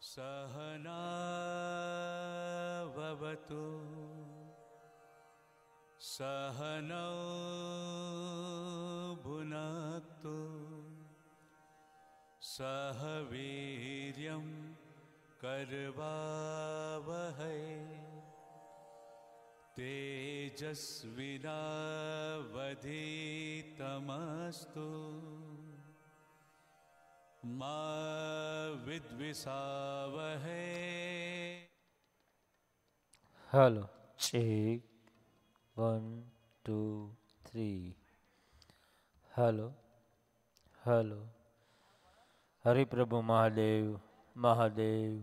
सहना भवतु सहनौ भुनक्तु सह वीर्यं करवावहै तेजस्विनावधीतमस्तु मा विद्विषावहै. Hello, check 1, 2, 3. Hello, hello. Hari Prabhu Mahadev, Mahadev.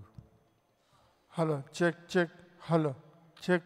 Hello, check, check, hello, check.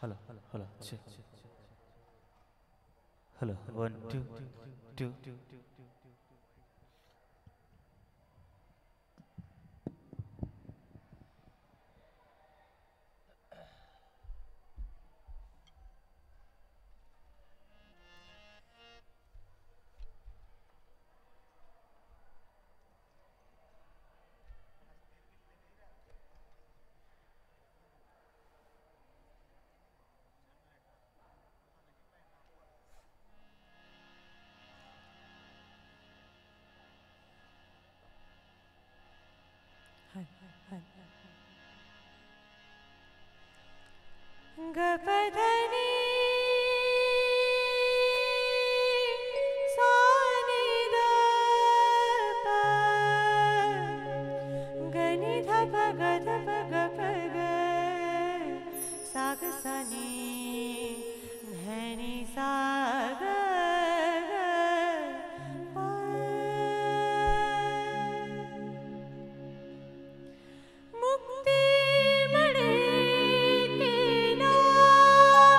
Hello, hello, check. Hello, 1, 2, 2. Gapadani gani dhapa ga dhapa ga pa ga sa ga sa ni dhani sa ga ga pa mukti made ke naam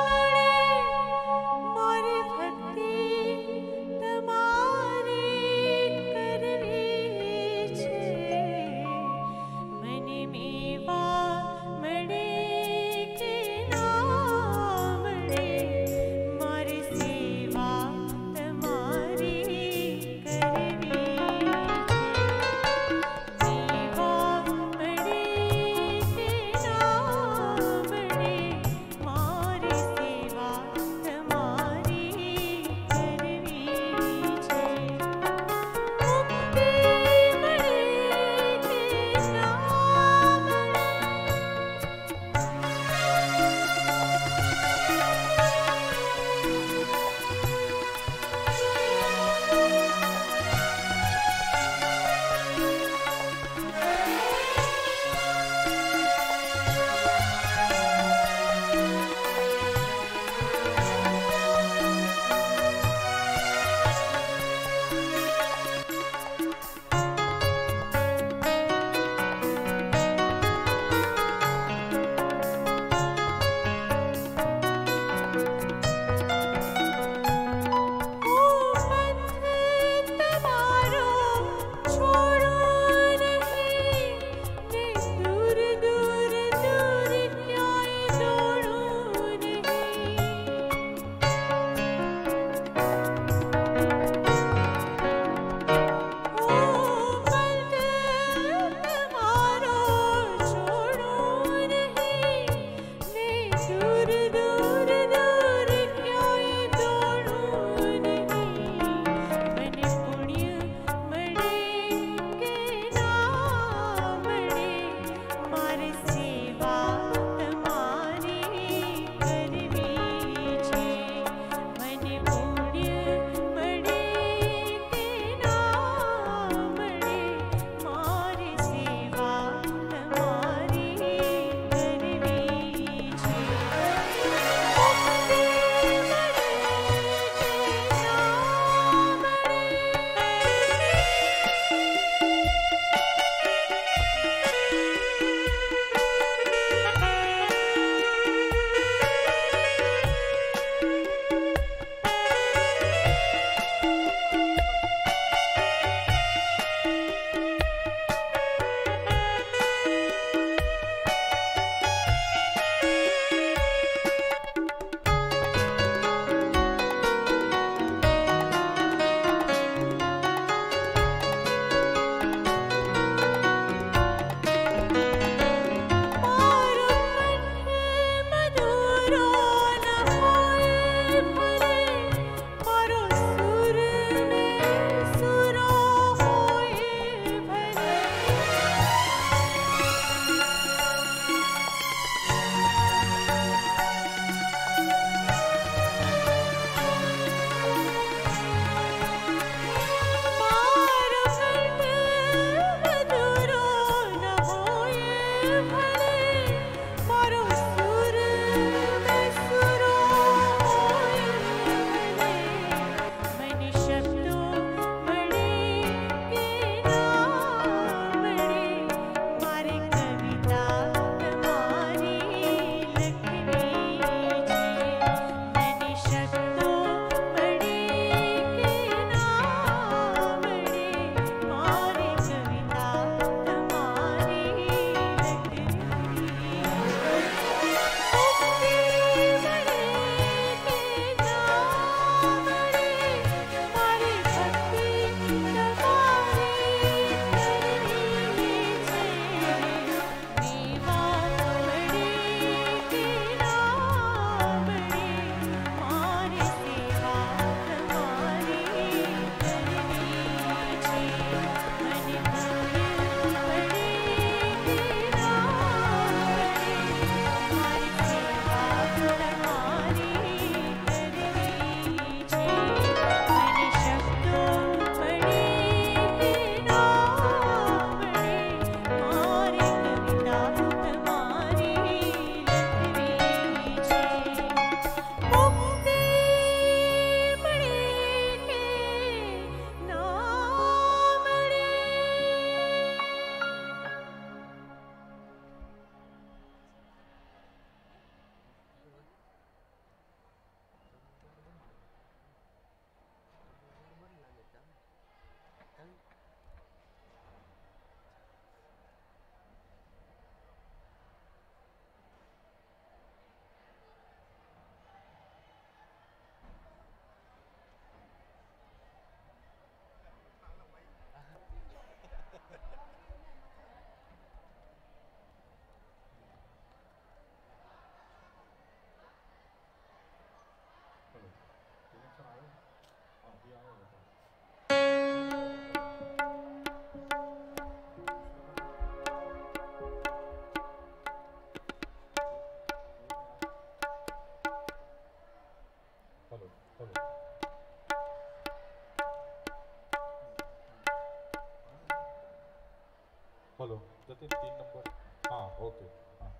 hello Jatin 3 number हाँ okay हाँ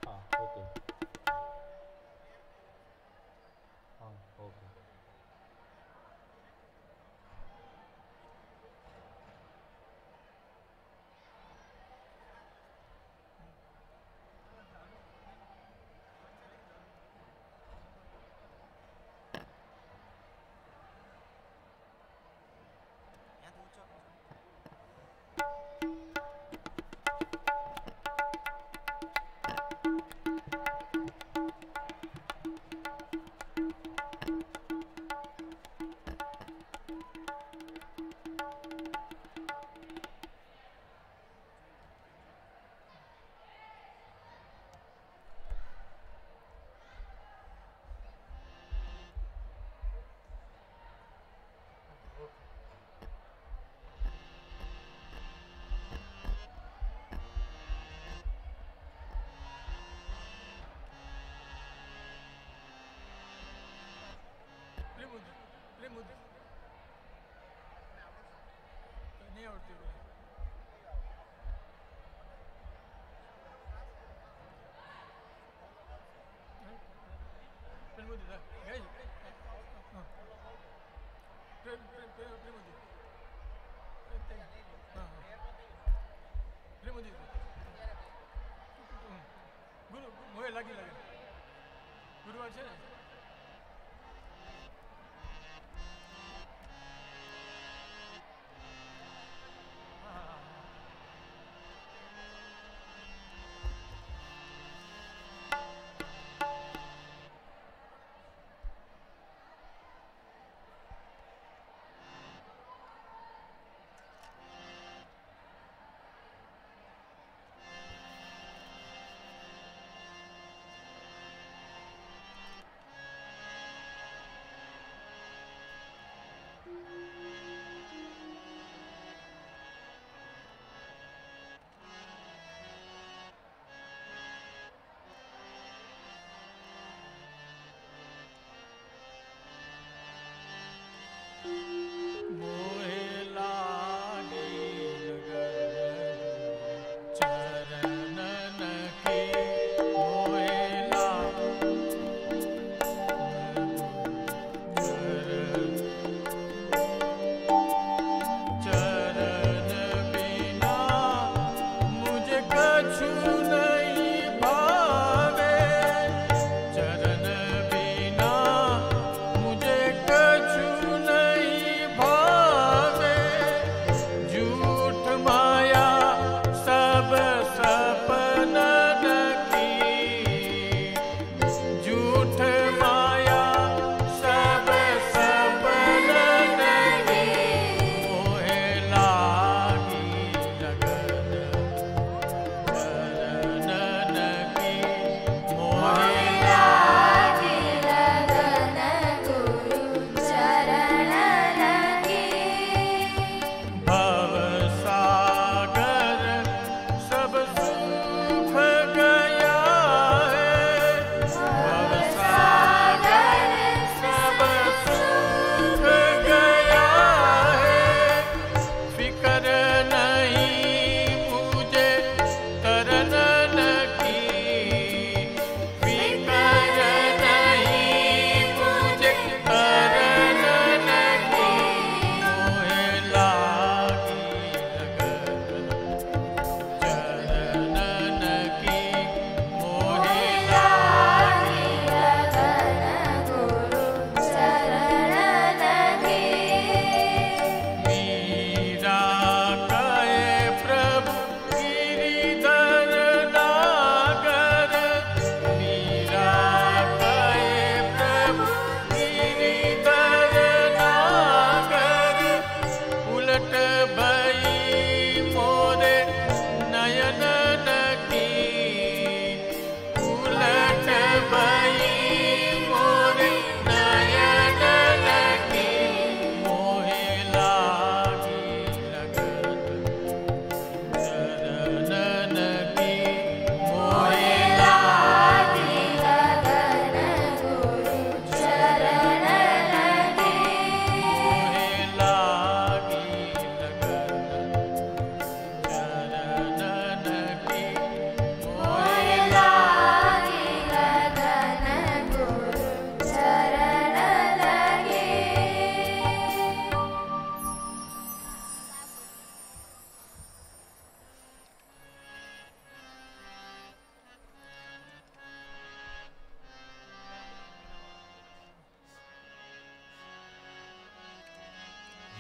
हाँ okay हाँ okay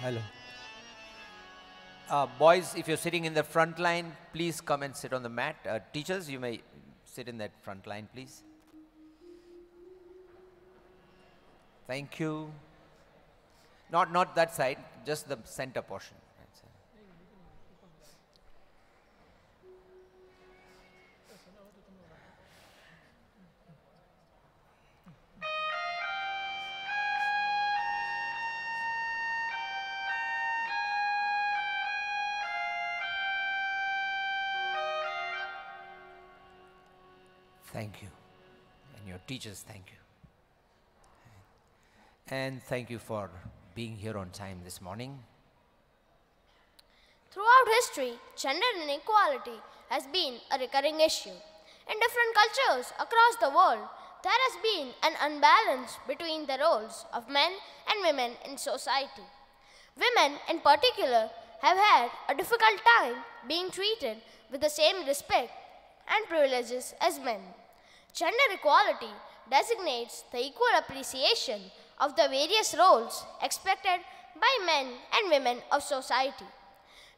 Hello. Boys, if you're sitting in the front line, please come and sit on the mat. Teachers, you may sit in that front line, please. Thank you. Not that side, just the center portion. Thank you. And your teachers, thank you. And thank you for being here on time this morning. Throughout history, gender inequality has been a recurring issue. In different cultures across the world, there has been an unbalance between the roles of men and women in society. Women, in particular, have had a difficult time being treated with the same respect and privileges as men. Gender equality designates the equal appreciation of the various roles expected by men and women of society.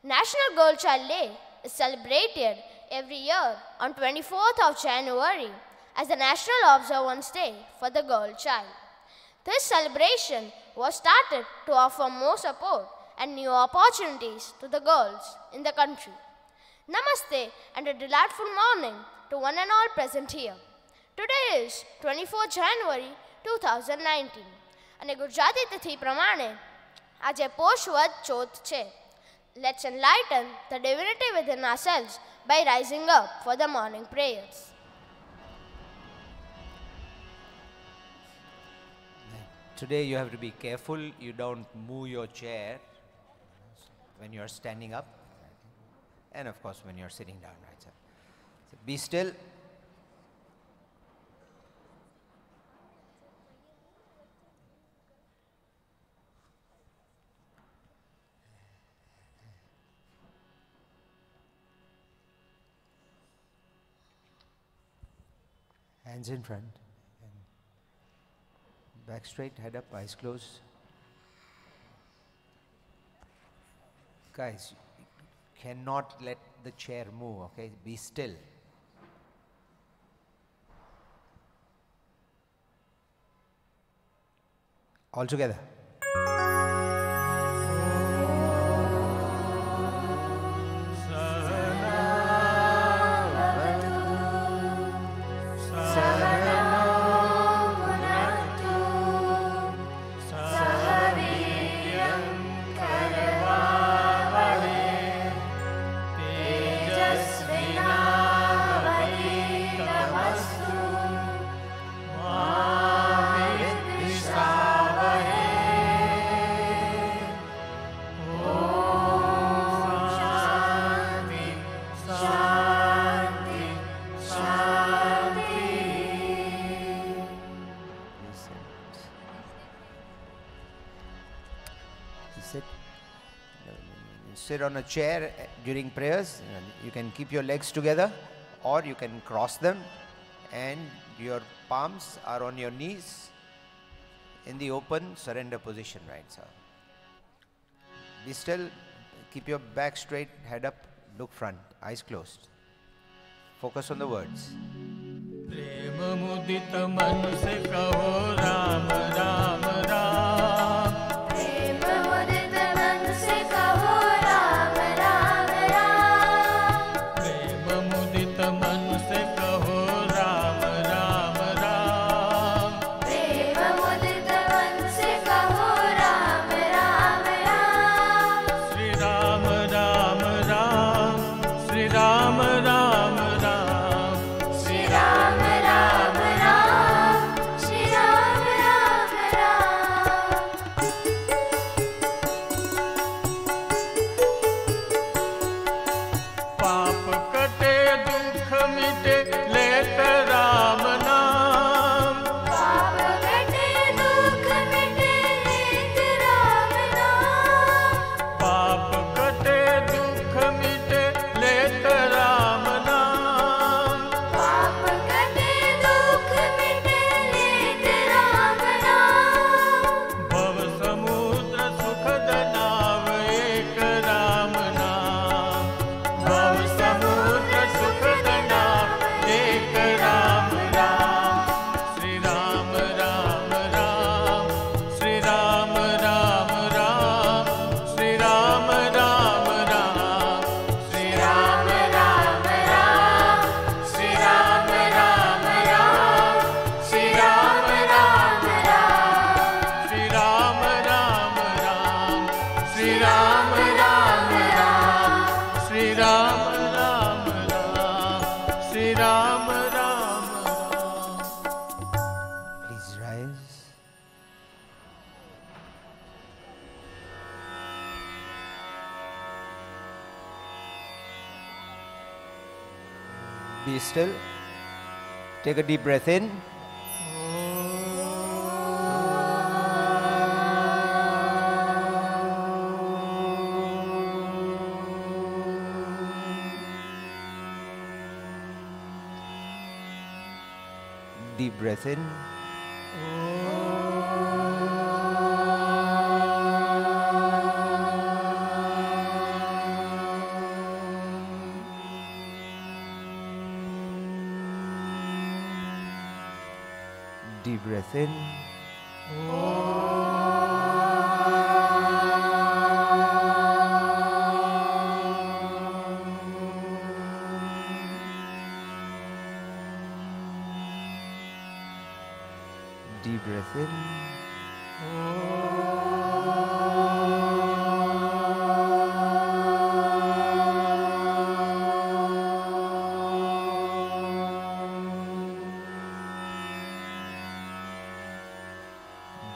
National Girl Child Day is celebrated every year on 24th of January as the National Observance Day for the girl child. This celebration was started to offer more support and new opportunities to the girls in the country. Namaste and a delightful morning to one and all present here. Today is 24 January 2019 અને ગુજરાતી તિથિ પ્રમાણે આજે પોષ વદ ચોથ છે. Let's enlighten the divinity within ourselves by rising up for the morning prayers. Today you have to be careful you don't move your chair when you're standing up and of course when you're sitting down, right, sir? So be still. Hands in front, back straight, head up, eyes closed. Guys, you cannot let the chair move, okay? Be still. All together. Sit on a chair during prayers. You can keep your legs together or you can cross them and your palms are on your knees in the open surrender position, right, sir? Be still, keep your back straight, head up, look front, eyes closed. Focus on the words. प्रेम मुदित मन से कहो राम राम राम. प्रेम मुदित मन से कहो राम राम राम. प्रेम मुदित मन से कहो राम राम राम. प्रेम मुदित मन से कहो Ram Ram Ram. Shri Ram Ram Ram, Shri Ram Ram Ram. Shri Ram Ram Ram, Shri Ram Ram Shri Ram Ram Ram, Shri Ram Ram Ram, Shri Ram Ram Ram. Please rise. Be still. Take a deep breath in. Deep breath in. Deep breath in. Deep breath in.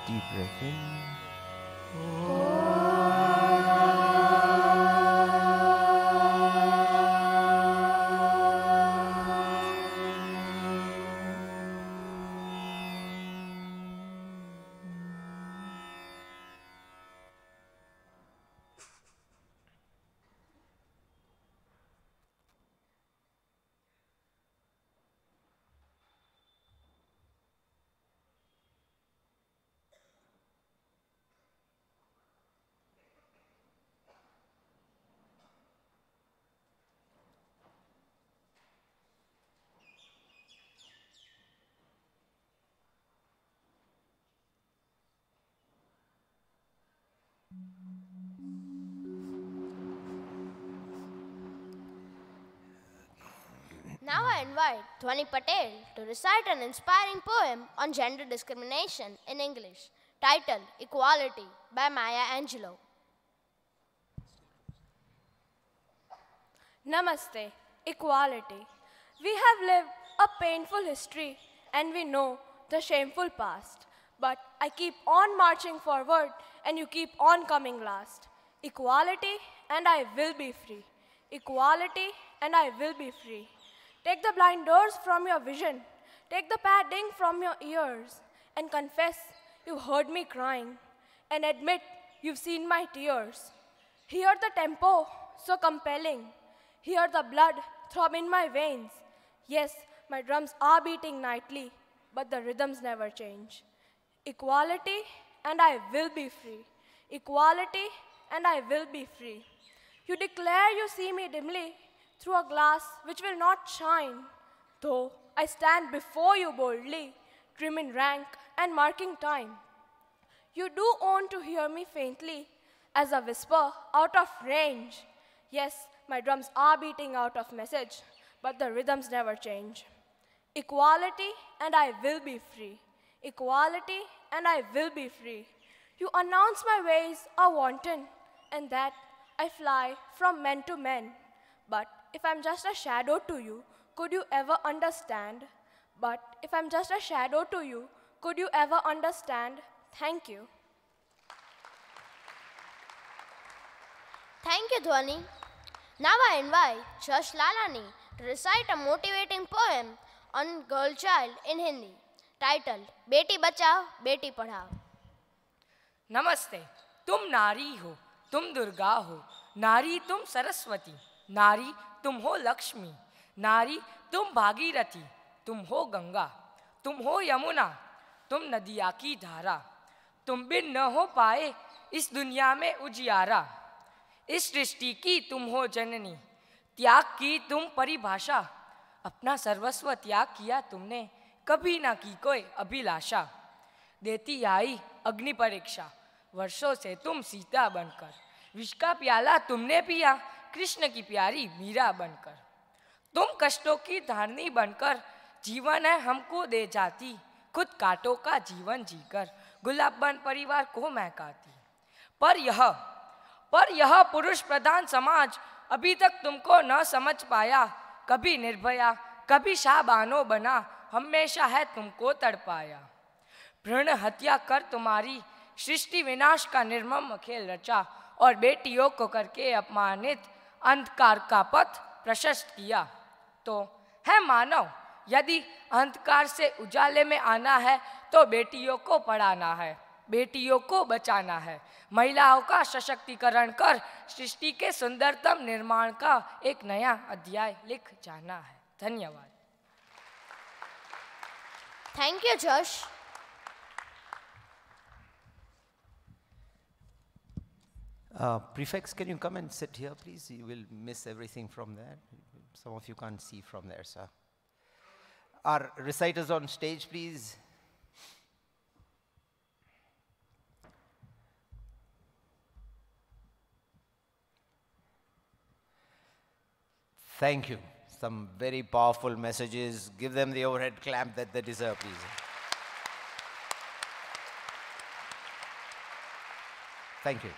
Deep breath in. Now I invite Dhwani Patel to recite an inspiring poem on gender discrimination in English, titled Equality by Maya Angelou. Namaste, equality. We have lived a painful history and we know the shameful past. But I keep on marching forward and you keep on coming last. Equality and I will be free. Equality and I will be free. Take the blinders from your vision. Take the padding from your ears. And confess you've heard me crying. And admit you've seen my tears. Hear the tempo so compelling. Hear the blood throb in my veins. Yes, my drums are beating nightly, but the rhythms never change. Equality and I will be free. Equality and I will be free. You declare you see me dimly through a glass which will not shine, though I stand before you boldly, trim in rank and marking time. You do own to hear me faintly as a whisper out of range. Yes, my drums are beating out of message, but the rhythms never change. Equality and I will be free. Equality and I will be free. You announce my ways are wanton and that I fly from men to men. But if I'm just a shadow to you, could you ever understand? But if I'm just a shadow to you, could you ever understand? Thank you. Thank you, Dhwani. Now I invite Jash Lalani to recite a motivating poem on girl child in Hindi, titled Beti Bachao, Beti Padhao. नमस्ते, तुम नारी हो, तुम दुर्गा हो, नारी तुम सरस्वती, नारी तुम हो लक्ष्मी, नारी तुम भागीरथी, तुम हो गंगा, तुम हो यमुना, तुम नदिया की धारा, तुम बिन न हो पाए इस दुनिया में उजियारा, इस सृष्टि की तुम हो जननी, त्याग की तुम परिभाषा, अपना सर्वस्व त्याग किया तुमने, कभी ना की कोई अभिलाषा, देती आई अग्नि परीक्षा, वर्षों से तुम सीता बनकर, विष का प्याला तुमने पिया, कृष्ण की प्यारी मीरा बनकर, तुम कष्टों की धारनी बनकर, जीवन है हमको दे जाती, खुद कांटों का जीवन जीकर, गुलाब बन परिवार को महकाती। पर यह पर यह पुरुष प्रधान समाज अभी तक तुमको न समझ पाया। कभी निर्भया, कभी शाबानो बना, हमेशा है तुमको तड़पाया। भ्रूण हत्या कर तुम्हारी सृष्टि विनाश का निर्मम खेल रचा, और बेटियों को करके अपमानित अंधकार का पथ प्रशस्त किया। तो है मानव, यदि अंधकार से उजाले में आना है तो बेटियों को पढ़ाना है, बेटियों को बचाना है, महिलाओं का सशक्तिकरण कर सृष्टि के सुंदरतम निर्माण का एक नया अध्याय लिख जाना है। धन्यवाद। Thank you, Jash. Prefects, can you come and sit here, please? You will miss everything from there. Some of you can't see from there, sir. Our reciters on stage, please. Thank you. Some very powerful messages. Give them the overhead clap that they deserve, please. Thank you.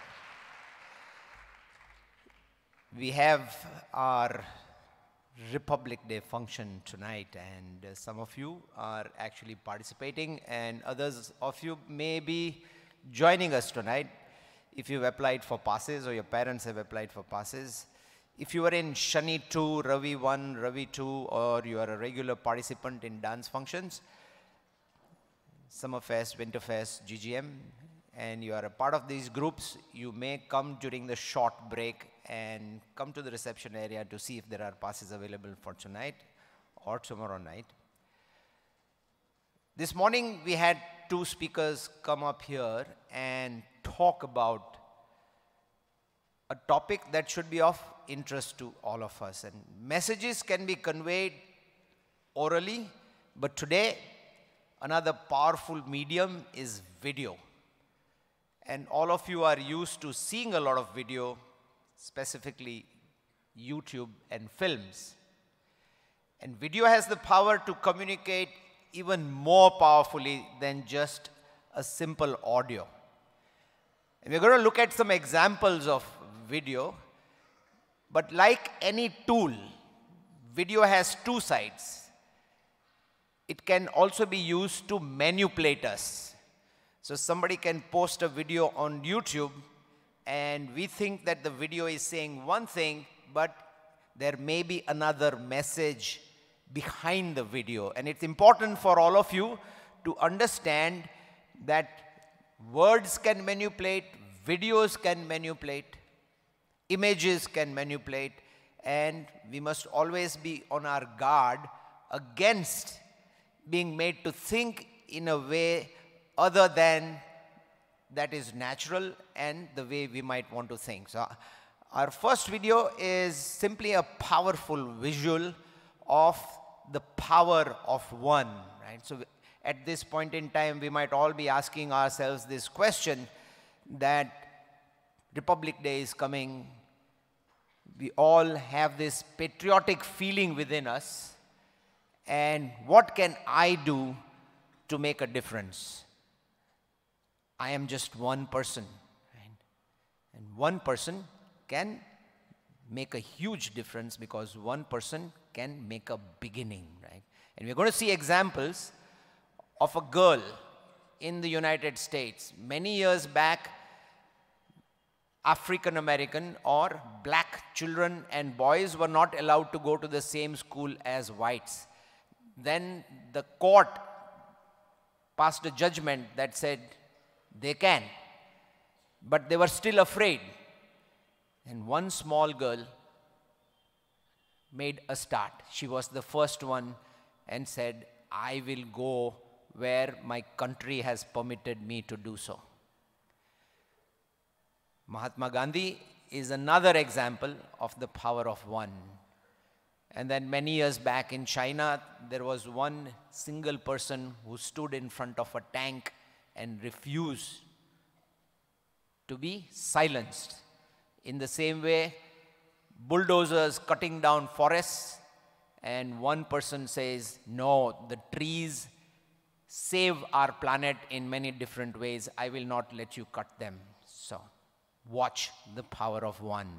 We have our Republic Day function tonight, and some of you are actually participating, and others of you may be joining us tonight if you've applied for passes or your parents have applied for passes. If you are in Shani 2, Ravi 1, Ravi 2, or you are a regular participant in dance functions, Summerfest, Winterfest, GGM, and you are a part of these groups, you may come during the short break and come to the reception area to see if there are passes available for tonight or tomorrow night. This morning we had two speakers come up here and talk about a topic that should be of interest to all of us. And messages can be conveyed orally, but today another powerful medium is video. And all of you are used to seeing a lot of video, specifically YouTube and films. And video has the power to communicate even more powerfully than just a simple audio. And we're going to look at some examples of video, but like any tool, video has two sides. It can also be used to manipulate us. So somebody can post a video on YouTube and we think that the video is saying one thing, but there may be another message behind the video. And it's important for all of you to understand that words can manipulate, videos can manipulate, images can manipulate, and we must always be on our guard against being made to think in a way other than that is natural and the way we might want to think. So our first video is simply a powerful visual of the power of one, right? So at this point in time, we might all be asking ourselves this question, that Republic Day is coming. We all have this patriotic feeling within us. And what can I do to make a difference? I am just one person, right? And one person can make a huge difference because one person can make a beginning, right? And we're going to see examples of a girl in the United States. Many years back, African American or black children and boys were not allowed to go to the same school as whites. Then the court passed a judgment that said they can, but they were still afraid. And one small girl made a start. She was the first one and said, I will go where my country has permitted me to do so. Mahatma Gandhi is another example of the power of one. And then many years back in China, there was one single person who stood in front of a tank and refused to be silenced. In the same way, bulldozers cutting down forests, and one person says, no, the trees save our planet in many different ways. I will not let you cut them. So watch the power of one.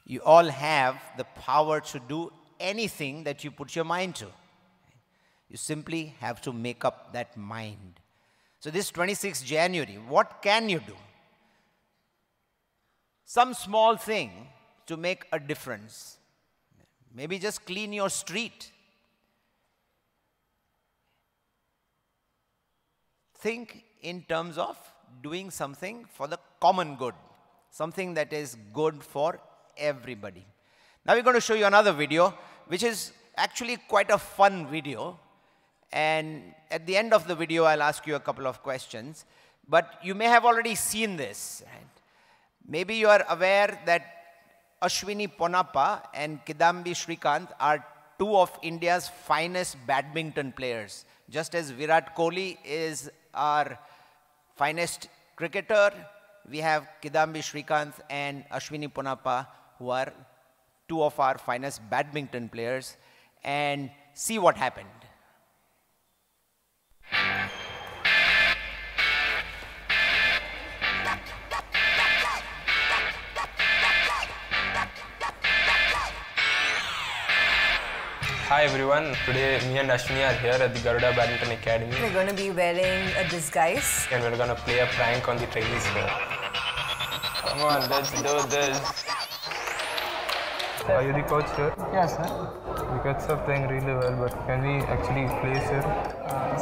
You all have the power to do anything that you put your mind to. You simply have to make up that mind. So this 26th January, what can you do? Some small thing to make a difference. Maybe just clean your street. Think in terms of doing something for the common good, something that is good for everybody. Now we're going to show you another video, which is actually quite a fun video. And at the end of the video, I'll ask you a couple of questions. But you may have already seen this. Right? Maybe you are aware that Ashwini Ponnappa and Kidambi Srikanth are two of India's finest badminton players. Just as Virat Kohli is our finest cricketer, we have Kidambi Srikanth and Ashwini Ponnappa, who are two of our finest badminton players. And see what happened. Hi everyone, today me and Ashwini are here at the Garuda Badminton Academy. We're going to be wearing a disguise. And we're going to play a prank on the trainees here. Come on, let's do this. Are you the coach here? Yes, sir. The kids are playing really well, but can we actually play, sir?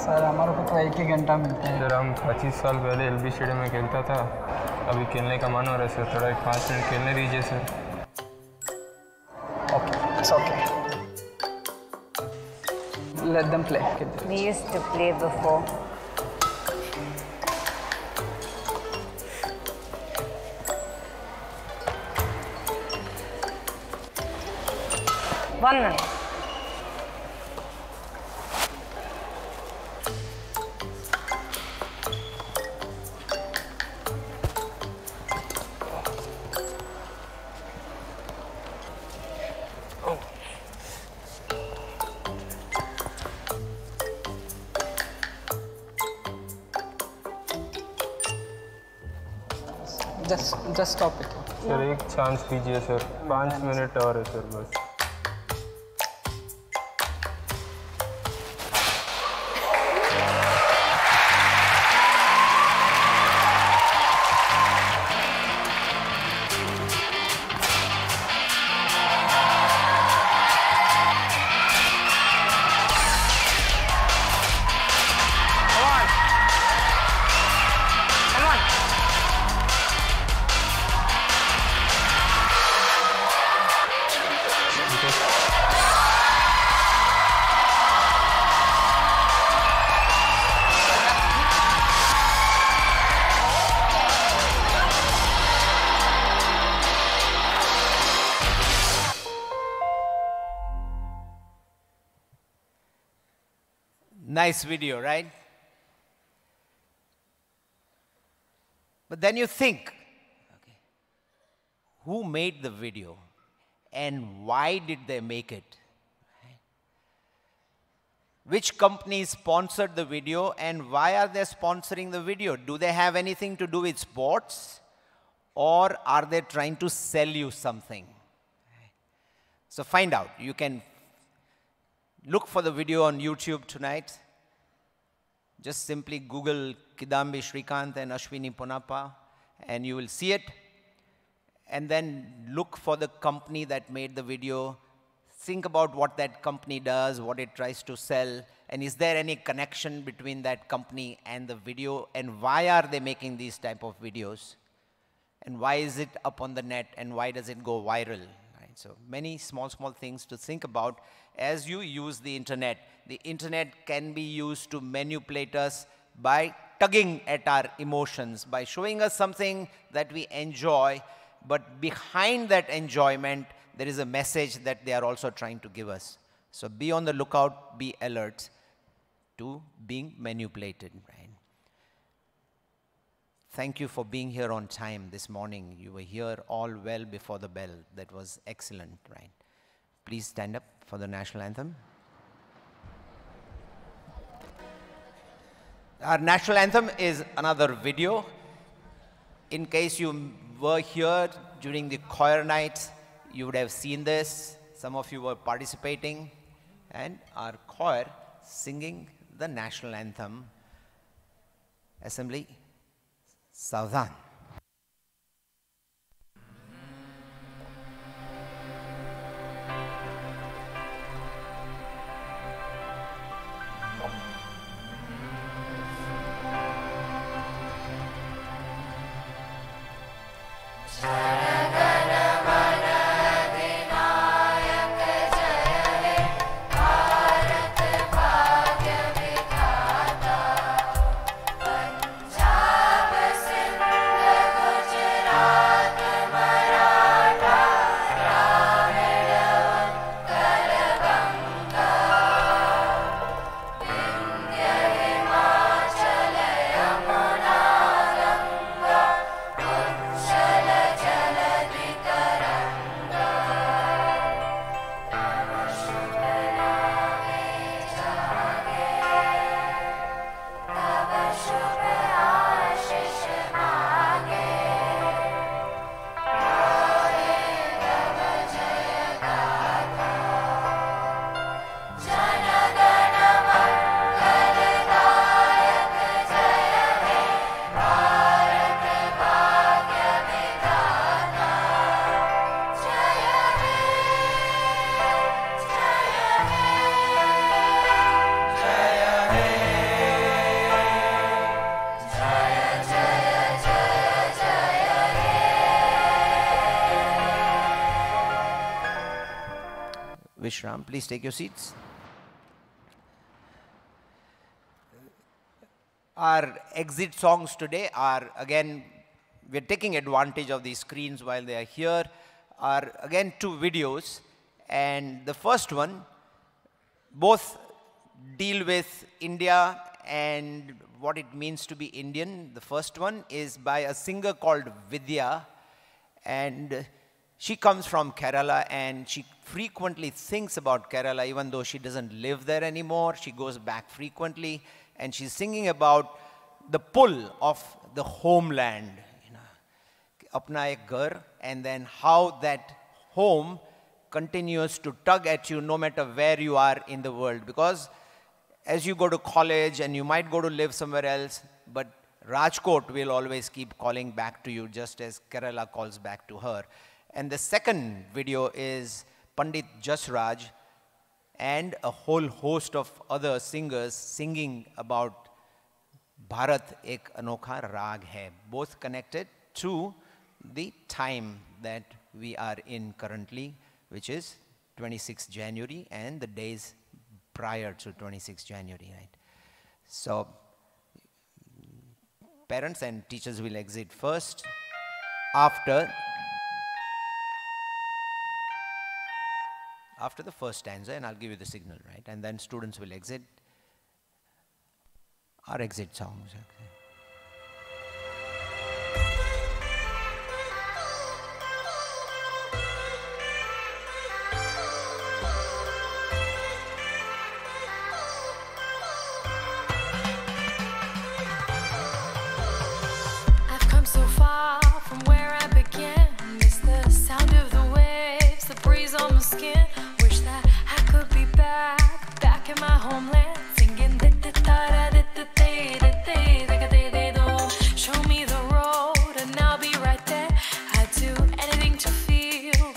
Sir हमारे को तो एक ही घंटा मिलता है। Sir हम 25 साल पहले LB स्टेडियम में खेलता था। अभी खेलने का मन हो रहा है सर, थोड़ा 5 मिनट खेलने दीजिए sir. Okay, it's okay. Let them play. We used to play before. One minute. Just stop it. Sir एक चांस दीजिए सर, 5 मिनट और है सर बस. Nice video, right? But then you think, okay, who made the video and why did they make it? Which company sponsored the video and why are they sponsoring the video? Do they have anything to do with sports or are they trying to sell you something? So find out. You can look for the video on YouTube tonight. Just simply Google Kidambi Shrikant and Ashwini Ponappa and you will see it. And then look for the company that made the video. Think about what that company does, what it tries to sell, and is there any connection between that company and the video, and why are they making these type of videos, and why is it up on the net, and why does it go viral? Right? So many small things to think about as you use the internet. The internet can be used to manipulate us by tugging at our emotions, by showing us something that we enjoy, but behind that enjoyment, there is a message that they are also trying to give us. So be on the lookout, be alert to being manipulated. Right? Thank you for being here on time this morning. You were here all well before the bell. That was excellent. Right? Please stand up for the national anthem. Our national anthem is another video. In case you were here during the choir night, you would have seen this. Some of you were participating and our choir singing the national anthem. Assembly, Saudhan. Vishram, please take your seats. Our exit songs today are, again, we're taking advantage of these screens while they are here, are again 2 videos. And the first one, both deal with India and what it means to be Indian. The first one is by a singer called Vidya, and she comes from Kerala and she frequently thinks about Kerala even though she doesn't live there anymore. She goes back frequently and she's singing about the pull of the homeland, apna ek ghar, and then how that home continues to tug at you no matter where you are in the world. Because as you go to college and you might go to live somewhere else, but Rajkot will always keep calling back to you just as Kerala calls back to her. And the second video is Pandit Jasraj and a whole host of other singers singing about Bharat Ek Anokha Raag Hai, both connected to the time that we are in currently, which is 26 January and the days prior to 26 January. Right? So parents and teachers will exit first. After the first stanza, and I'll give you the signal, right? And then students will exit. our exit songs. I've come so far from where I began. Miss the sound of the waves, the breeze on my skin. Wish that I could be back in my homeland.